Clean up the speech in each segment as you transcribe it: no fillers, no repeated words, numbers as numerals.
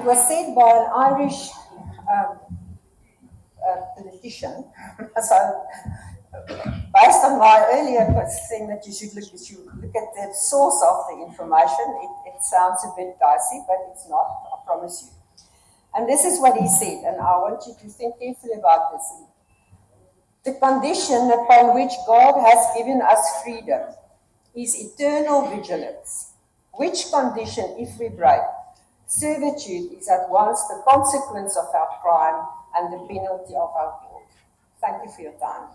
was said by an Irish politician, so based on my earlier thing that you should look at the source of the information, it sounds a bit dicey, but it's not, I promise you. And this is what he said, and I want you to think carefully about this. The condition upon which God has given us freedom is eternal vigilance, which condition, if we break, servitude is at once the consequence of our crime and the penalty of our guilt. Thank you for your time.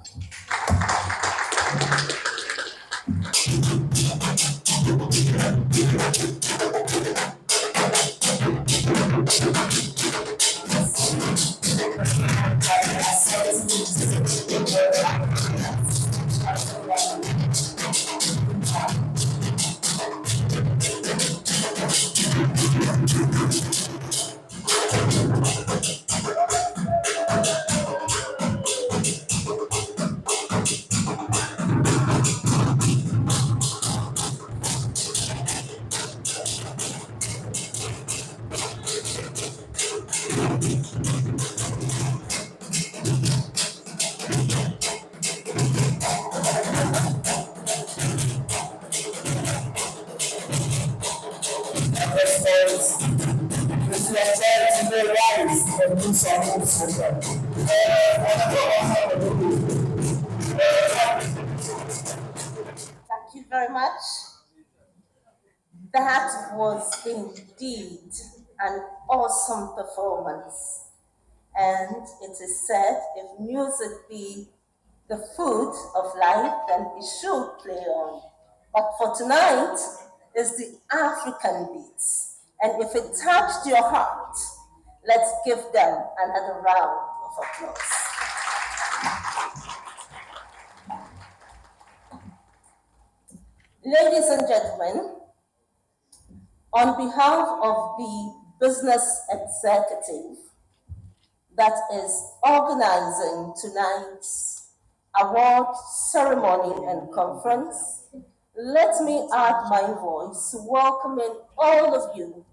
Thank you very much. That was indeed an awesome performance. And it is said, if music be the food of life, then it should play on. But for tonight is the African beats. And if it touched your heart, let's give them another round of applause. Ladies and gentlemen, on behalf of the business executive that is organizing tonight's award ceremony and conference, let me add my voice welcoming all of you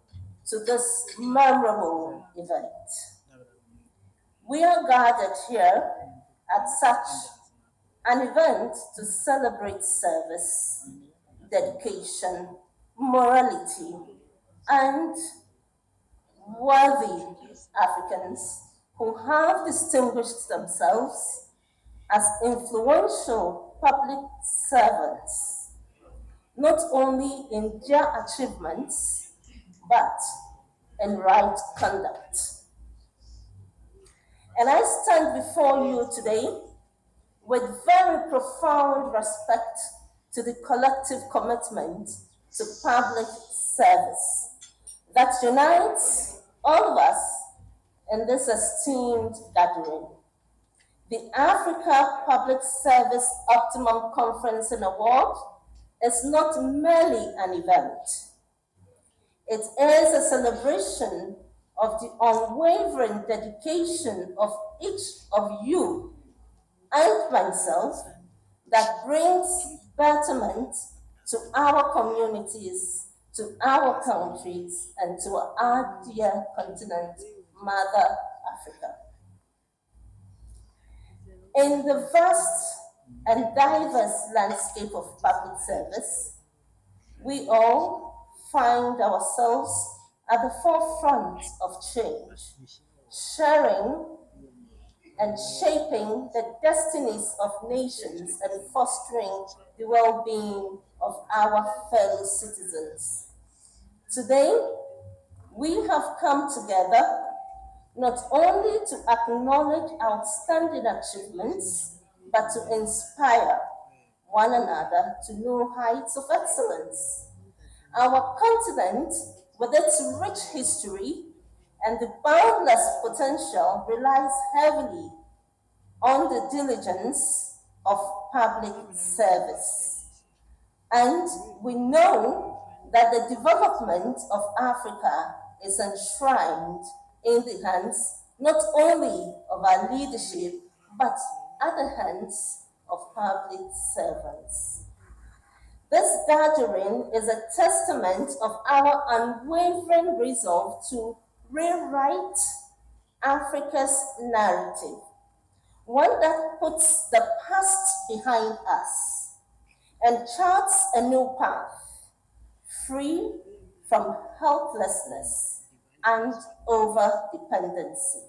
to this memorable event. We are gathered here at such an event to celebrate service, dedication, morality, and worthy Africans who have distinguished themselves as influential public servants, not only in their achievements, but in right conduct. And I stand before you today with very profound respect to the collective commitment to public service that unites all of us in this esteemed gathering. The Africa Public Service Optimum Conference and Award is not merely an event. It is a celebration of the unwavering dedication of each of you and myself that brings betterment to our communities, to our countries, and to our dear continent, Mother Africa. In the vast and diverse landscape of public service, we all find ourselves at the forefront of change, sharing and shaping the destinies of nations and fostering the well-being of our fellow citizens. Today, we have come together not only to acknowledge outstanding achievements, but to inspire one another to new heights of excellence. Our continent, with its rich history and the boundless potential, relies heavily on the diligence of public service. And we know that the development of Africa is enshrined in the hands not only of our leadership, but at the hands of public servants. This gathering is a testament of our unwavering resolve to rewrite Africa's narrative, one that puts the past behind us and charts a new path, free from helplessness and over-dependency.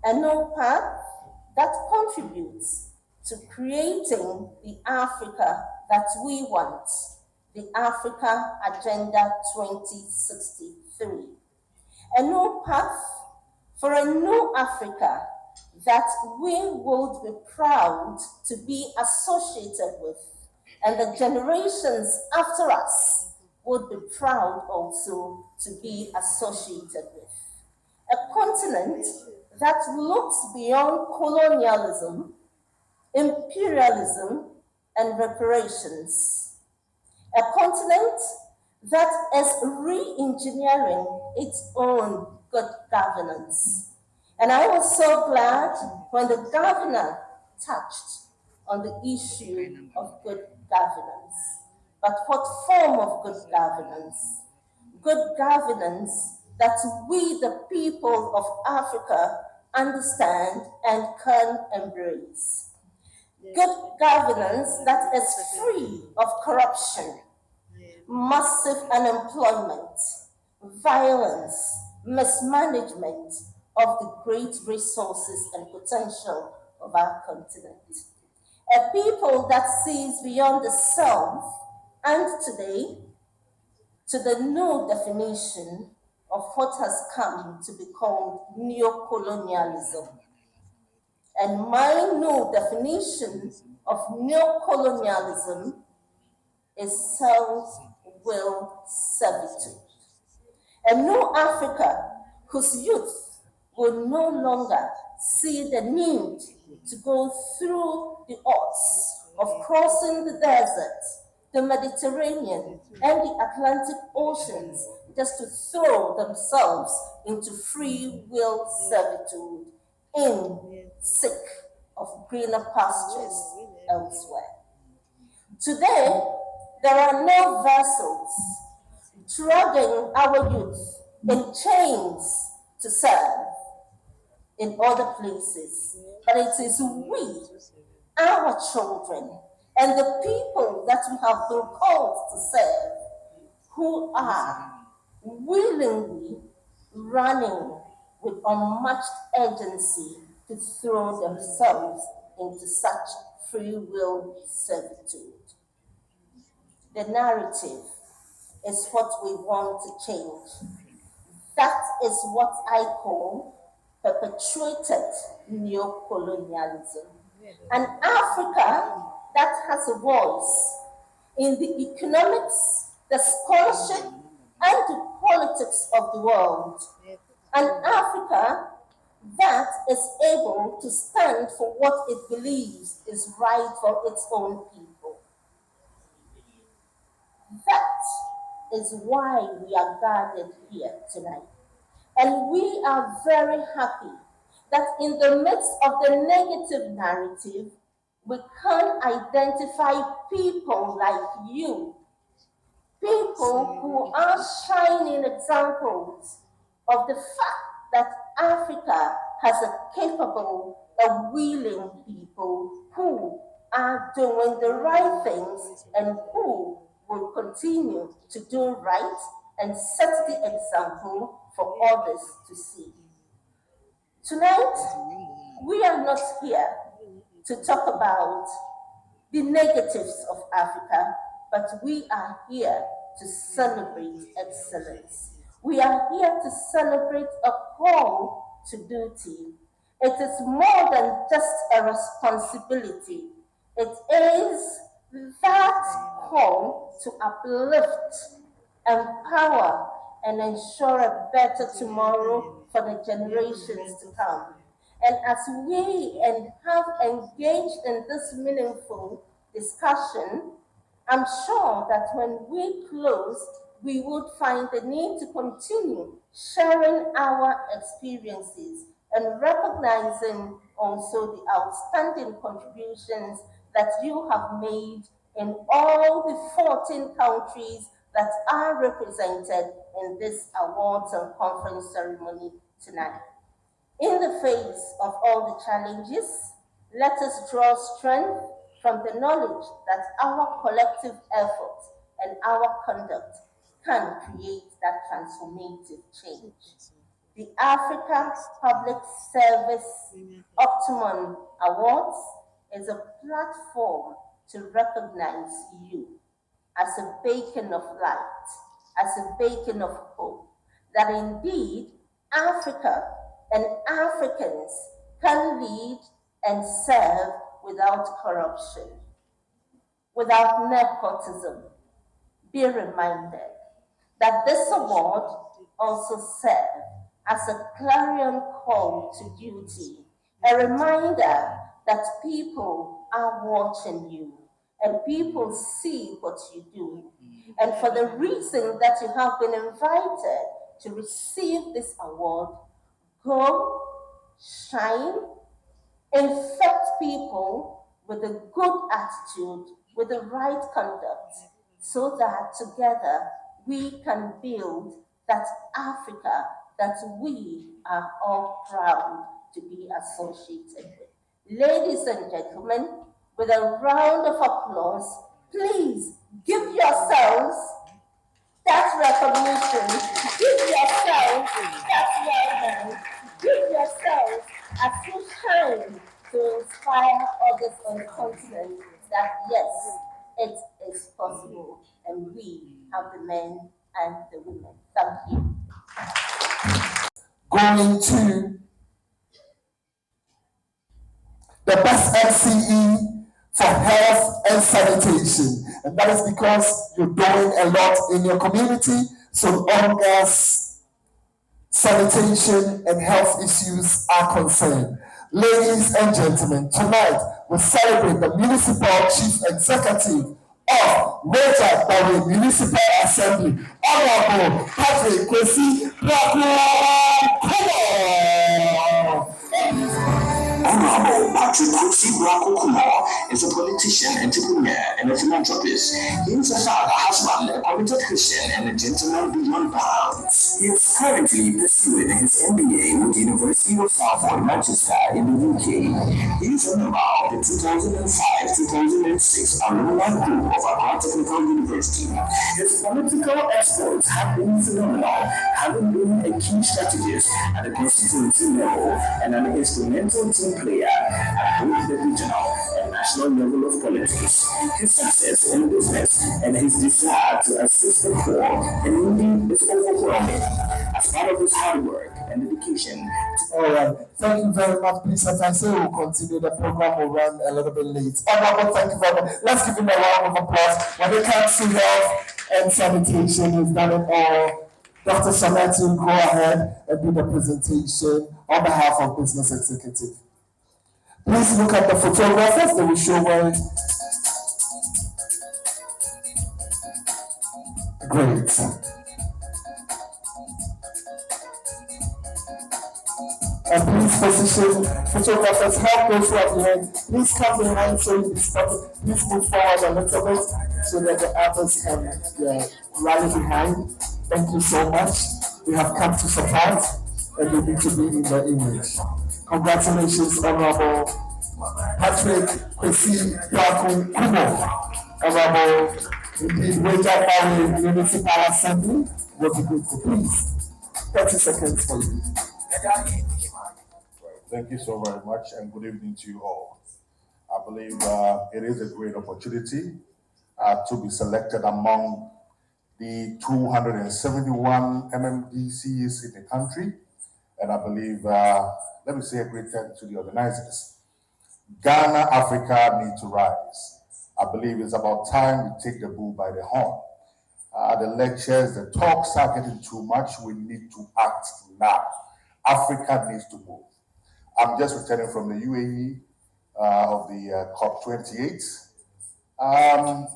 A new path that contributes to creating the Africa that we want, the Africa Agenda 2063. A new path for a new Africa that we would be proud to be associated with, and the generations after us would be proud also to be associated with. A continent that looks beyond colonialism, imperialism, and reparations. A continent that is re-engineering its own good governance. And I was so glad when the governor touched on the issue of good governance. But what form of good governance? Good governance that we, the people of Africa, understand and can embrace. Good governance that is free of corruption, massive unemployment, violence, mismanagement of the great resources and potential of our continent. A people that sees beyond the self and today to the new definition of what has come to be called neocolonialism. And my new definition of neocolonialism is self-willed servitude. A new Africa whose youth will no longer see the need to go through the odds of crossing the desert, the Mediterranean, and the Atlantic Oceans just to throw themselves into free will servitude in seek of greener pastures elsewhere. Today, there are no vessels dragging our youth in chains to serve in other places, but it is we, our children, and the people that we have been called to serve who are willingly running with unmatched urgency to throw themselves into such free will servitude. The narrative is what we want to change. That is what I call perpetuated neocolonialism. An Africa that has a voice in the economics, the scholarship, and the politics of the world. An Africa that is able to stand for what it believes is right for its own people. That is why we are gathered here tonight. And we are very happy that in the midst of the negative narrative, we can identify people like you, people who are shining examples of the fact that Africa has a capable and willing people who are doing the right things and who will continue to do right and set the example for others to see. Tonight, we are not here to talk about the negatives of Africa, but we are here to celebrate excellence. We are here to celebrate a call to duty. It is more than just a responsibility. It is that call to uplift, empower, and ensure a better tomorrow for the generations to come. And as we have engaged in this meaningful discussion, I'm sure that when we close, we would find the need to continue sharing our experiences and recognizing also the outstanding contributions that you have made in all the 14 countries that are represented in this awards and conference ceremony tonight. In the face of all the challenges, let us draw strength from the knowledge that our collective effort and our conduct can create that transformative change. The Africa Public Service Optimum Awards is a platform to recognize you as a beacon of light, as a beacon of hope, that indeed Africa and Africans can lead and serve without corruption, without nepotism. Be reminded that this award also serves as a clarion call to duty, a reminder that people are watching you and people see what you do. And for the reason that you have been invited to receive this award, go, shine, infect people with a good attitude, with the right conduct, so that together we can build that Africa that we are all proud to be associated with. Ladies and gentlemen, with a round of applause, please give yourselves that recognition. Give yourselves that welcome. Give yourselves as you shine to inspire others on the continent that yes, it is possible, and we have the men and the women. Thank you. Going to the best MCE for health and sanitation. And that is because you're doing a lot in your community. So long as sanitation and health issues are concerned. Ladies and gentlemen, tonight we celebrate the Municipal Chief Executive of Weija-Gbawe Municipal Assembly, Honorable Patrick Kwesi Honorable Patrick Kwesi is a politician, entrepreneur, and a philanthropist. He is a father, husband, a committed Christian, and a gentleman beyond bounds. He is currently pursuing his MBA with the University of Salford, Manchester, in the UK. He is a member of the 2005-2006 alumni group of Accra Technical University. His political exploits have been phenomenal, having been a key strategist at the constituency level and an instrumental team player at both the regional and national level of politics. His success in business and his desire to assist the poor and needy is overwhelming. As part of his hard work and dedication. All right, thank you very much. Please, as I say, we'll continue. The program will run a little bit late. Honorable, thank you very much. Let's give him a round of applause. When it comes to health and sanitation, he's done it all. Dr. Sanitation, go ahead and do the presentation on behalf of Business Executive. Please look at the photographers. They will show where. Great. And please position photographers, help those who are behind. Please come behind so you'll be spotted. Please move forward a little bit so that the others can rally behind. Thank you so much. We have come to support and we need to be in the image. Congratulations, Honorable Patrick Kwesi Honorable indeed Weija-Gbawe Municipal Assembly will be grateful. Please, 30 seconds for you. Thank you so very much, and good evening to you all. I believe it is a great opportunity to be selected among the 271 MMDCs in the country, and I believe, let me say a great thank you to the organizers. Ghana, Africa need to rise. I believe it's about time we take the bull by the horn. The lectures, the talks are getting too much. We need to act now. Africa needs to move. I'm just returning from the UAE of the COP28.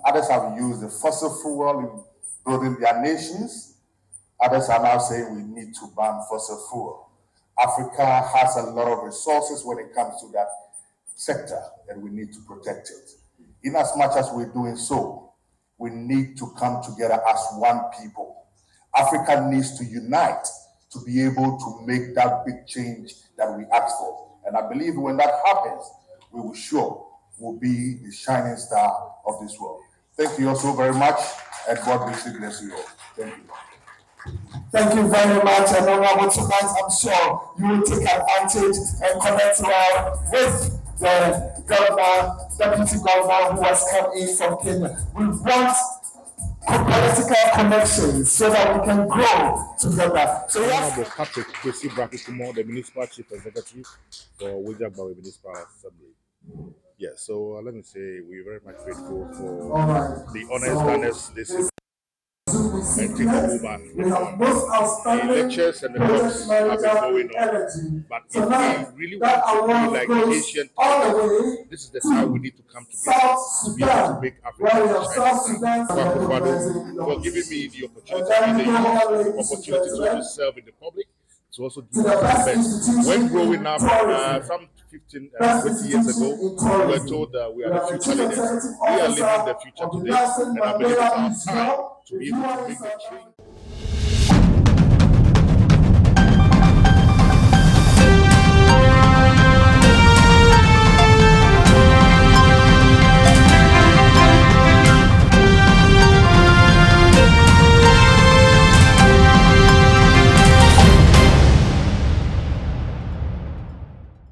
Others have used the fossil fuel in building their nations. Others are now saying we need to ban fossil fuel. Africa has a lot of resources when it comes to that sector, and we need to protect it. In as much as we're doing so, we need to come together as one people. Africa needs to unite to be able to make that big change that we ask for. And I believe when that happens, we will sure will be the shining star of this world. Thank you all so very much, and God richly bless you all. Thank you. Thank you very much, and Honorable, tonight I'm sure you will take advantage and connect well with the governor, deputy governor who has come in from Kenya. We want political connections so that we can grow together. So Honorable Patrick Kwesi Brakukumo, the Municipal Chief Executive for Weija-Gbawe Municipal Assembly. Yes, so let me say we're very much grateful for the honest donors this evening. And take over the lectures and the talks have been going on. But if we really want to be like Asian times, this is the time we need to come together to be able to make Africa shine. For giving me the opportunity to serve in the public, to also do the best. When growing up, some 15, 20 years ago, we were told that we are the future leaders. We are living the future today, and I believe it's our time to be able to make the change